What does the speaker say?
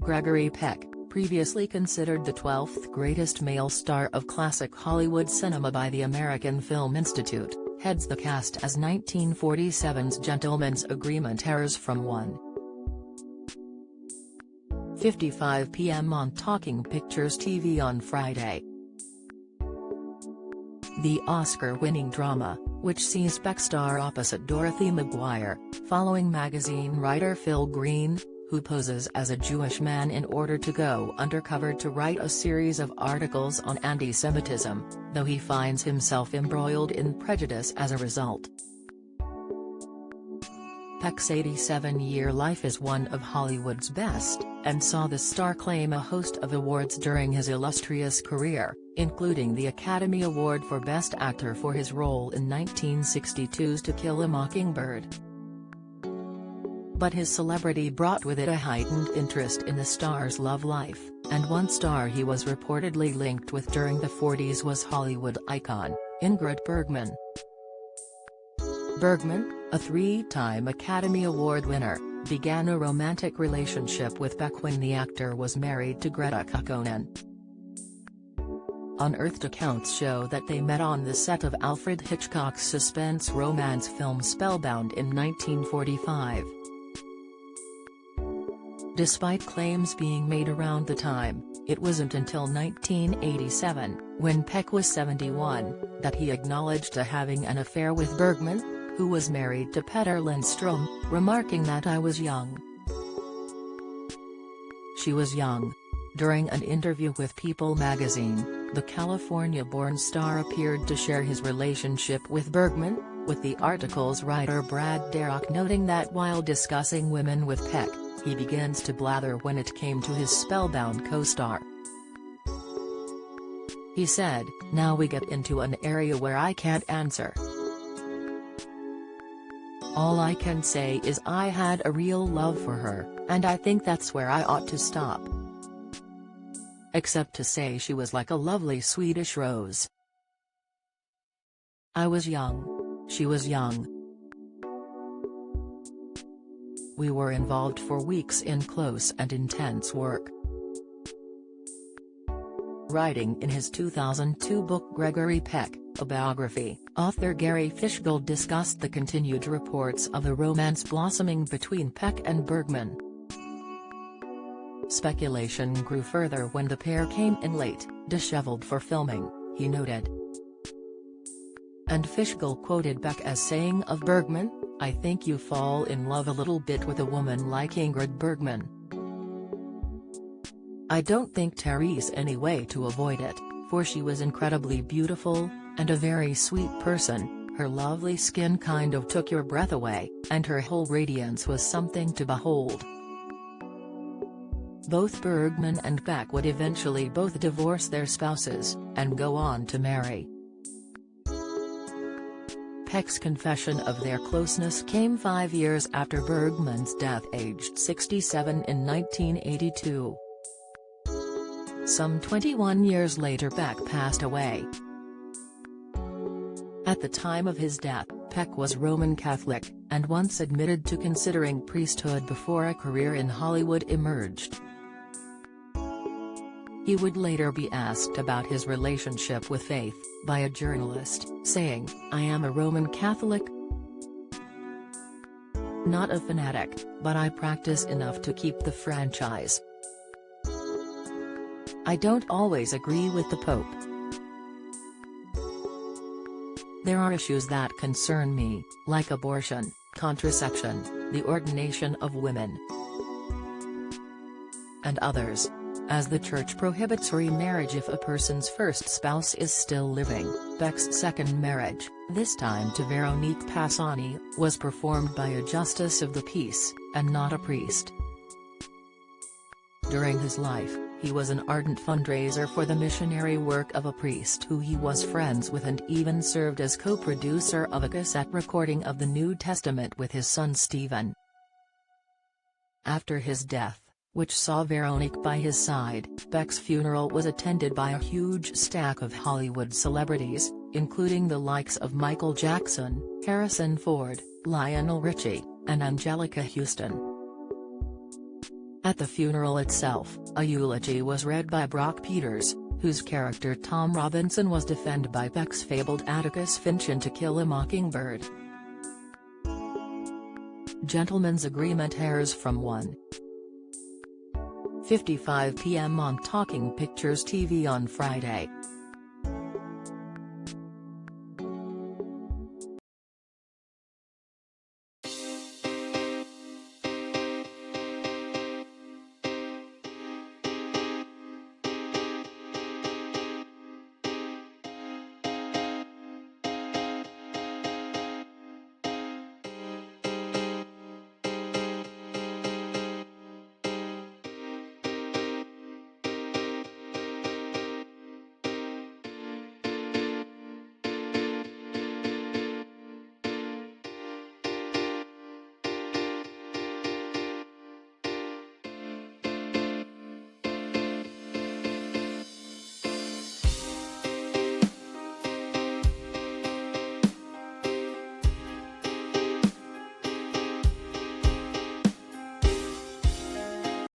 Gregory Peck, previously considered the 12th greatest male star of classic Hollywood cinema by the American Film Institute, heads the cast as 1947's Gentleman's Agreement airs from 1:55 p.m. on Talking Pictures TV on Friday. The Oscar-winning drama, which sees Peck star opposite Dorothy McGuire, following magazine writer Phil Green, who poses as a Jewish man in order to go undercover to write a series of articles on anti-Semitism, though he finds himself embroiled in prejudice as a result. Peck's 87-year life is one of Hollywood's best, and saw the star claim a host of awards during his illustrious career, including the Academy Award for Best Actor for his role in 1962's To Kill a Mockingbird. But his celebrity brought with it a heightened interest in the star's love life, and one star he was reportedly linked with during the 40s was Hollywood icon, Ingrid Bergman. Bergman, a three-time Academy Award winner, began a romantic relationship with Peck when the actor was married to Greta Kukkonen. Unearthed accounts show that they met on the set of Alfred Hitchcock's suspense romance film Spellbound in 1945. Despite claims being made around the time, it wasn't until 1987, when Peck was 71, that he acknowledged to having an affair with Bergman, who was married to Petter Lindstrom, remarking that "I was young. She was young." During an interview with People magazine, the California-born star appeared to share his relationship with Bergman, with the article's writer Brad Derrock noting that while discussing women with Peck, he begins to blather when it came to his Spellbound co-star. He said, "Now we get into an area where I can't answer. All I can say is I had a real love for her, and I think that's where I ought to stop. Except to say she was like a lovely Swedish rose. I was young. She was young. We were involved for weeks in close and intense work." Writing in his 2002 book Gregory Peck, a biography, author Gary Fishgold discussed the continued reports of the romance blossoming between Peck and Bergman. Speculation grew further when the pair came in late, disheveled for filming, he noted. And Fishgold quoted Peck as saying of Bergman, "I think you fall in love a little bit with a woman like Ingrid Bergman. I don't think Therese any way to avoid it, for she was incredibly beautiful, and a very sweet person, her lovely skin kind of took your breath away, and her whole radiance was something to behold." Both Bergman and Peck would eventually both divorce their spouses, and go on to marry. Peck's confession of their closeness came 5 years after Bergman's death, aged 67 in 1982. Some 21 years later Peck passed away. At the time of his death, Peck was Roman Catholic, and once admitted to considering priesthood before a career in Hollywood emerged. He would later be asked about his relationship with faith, by a journalist, saying, "I am a Roman Catholic. Not a fanatic, but I practice enough to keep the franchise. I don't always agree with the Pope. There are issues that concern me, like abortion, contraception, the ordination of women, and others. As the Church prohibits remarriage if a person's first spouse is still living." Peck's second marriage, this time to Veronique Passani, was performed by a justice of the peace, and not a priest. During his life, he was an ardent fundraiser for the missionary work of a priest who he was friends with, and even served as co-producer of a cassette recording of the New Testament with his son Stephen. After his death, which saw Veronique by his side, Peck's funeral was attended by a huge stack of Hollywood celebrities, including the likes of Michael Jackson, Harrison Ford, Lionel Richie, and Angelica Houston. At the funeral itself, a eulogy was read by Brock Peters, whose character Tom Robinson was defended by Peck's fabled Atticus Finch in To Kill a Mockingbird. Gentleman's Agreement airs from 1:55 p.m. on Talking Pictures TV on Friday.